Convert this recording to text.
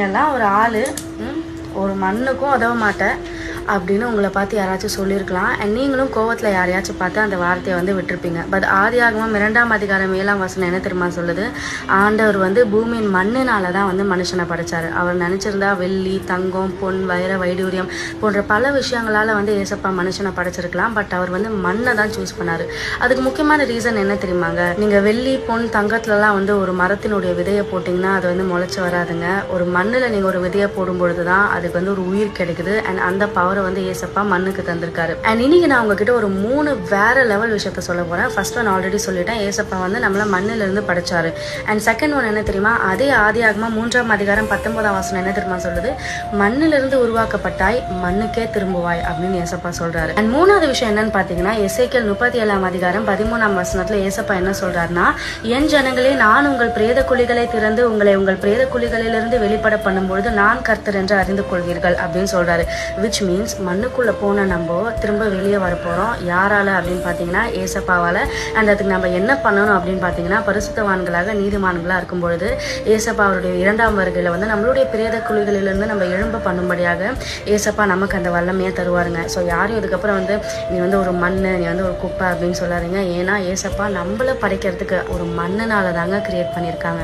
எல்லாம் ஒரு ஆள், ஒரு மண்ணுக்கும் உதவ மாட்டேன் அப்படின்னு உங்களை பார்த்து யாராச்சும் சொல்லியிருக்கலாம். அண்ட் நீங்களும் கோவத்தில் யாரையாச்சும் பார்த்து அந்த வார்த்தையை வந்து விட்டுருப்பீங்க. பட் ஆதியாகமம் 2ஆம் அதிகாரம் 7ஆம் வசனம் என்ன தெரியுமா சொல்லுது? ஆண்டவர் வந்து பூமியின் மண்ணினால தான் வந்து மனுஷனை படைச்சாரு. அவர் நினச்சிருந்தா வெள்ளி, தங்கம், பொன், வைர, வைடூரியம் போன்ற பல விஷயங்களால் வந்து ஏசப்பா மனுஷனை படைச்சிருக்கலாம். பட் அவர் வந்து மண்ணை தான் சூஸ் பண்ணாரு. அதுக்கு முக்கியமான ரீசன் என்ன தெரியுமாங்க? நீங்கள் வெள்ளி, பொன், தங்கத்துலலாம் வந்து ஒரு மரத்தினுடைய விதையை போட்டிங்கன்னா அது வந்து முளைச்சி வராதுங்க. ஒரு மண்ணில் நீங்கள் ஒரு விதையை போடும்பொழுது தான் அதுக்கு வந்து ஒரு உயிர் கிடைக்குது. அண்ட் அந்த பவரை வந்து ஏசப்பா மண்ணுக்கு தந்திருக்காரு. அண்ட் இன்னைக்கு நான் உங்ககிட்ட ஒரு 3 வேற லெவல் விஷயத்த சொல்ல போறேன். ஃபர்ஸ்ட் ஒன் ஆல்ரெடி சொல்லிட்டேன், ஏசப்பா வந்து நம்மள மண்ணில இருந்து படைச்சாரு. அண்ட் செகண்ட் ஒன் என்ன தெரியுமா? அதே ஆதியாகமம் 3ஆம் அதிகாரம் 19ஆம் வசனம் என்ன தெரியுமா சொல்லுது? மண்ணிலிருந்து உருவாக்கப்பட்டாய், மண்ணுக்கே திரும்புவாய் அப்படின்னு ஏசப்பா சொல்றாரு. அண்ட் 3வது விஷயம் என்னன்னு பாத்தீங்கன்னா, எசேக்கியேல் 37ஆம் அதிகாரம் 13ஆம் வசனத்துல ஏசப்பா என்ன சொல்றாருன்னா, என் ஜனங்களே, நான் உங்கள் பிரேத குழிகளை திறந்து உங்களை உங்கள் பிரேத குழிகளிலிருந்து வெளிப்பட பண்ணும்பொழுது நான் கர்த்தர் என்று அறிந்து கொள்வீர்கள் அப்படின்னு சொல்றாரு. விச் மீன்ஸ் மண்ணுக்குள்ள போன நம்ம திரும்ப வெளியே வர போறோம். யாரால அப்படின்னு பாத்தீங்கன்னா ஏசப்பாவால. அண்ட் அதுக்கு நம்ம என்ன பண்ணணும் அப்படின்னு பாத்தீங்கன்னா, பரிசுத்தவான்களாக நீதிமான்களா இருக்கும் பொழுது ஏசப்பா அவருடைய 2ஆம் வருகையில வந்து நம்மளுடைய பிரேத குழிகளிலிருந்து நம்ம எழும்ப பண்ணும்படியாக ஏசப்பா நமக்கு அந்த வல்லமையை தருவாருங்க. ஸோ யாரும் இதுக்கப்புறம் வந்து நீ வந்து ஒரு மண்ணு, நீ வந்து ஒரு குப்பை அப்படின்னு சொல்லாதீங்க. ஏன்னா ஏசப்பா நம்மள படைக்கிறதுக்கு ஒரு மண்ணுனால தாங்க கிரியேட் பண்ணியிருக்காங்க.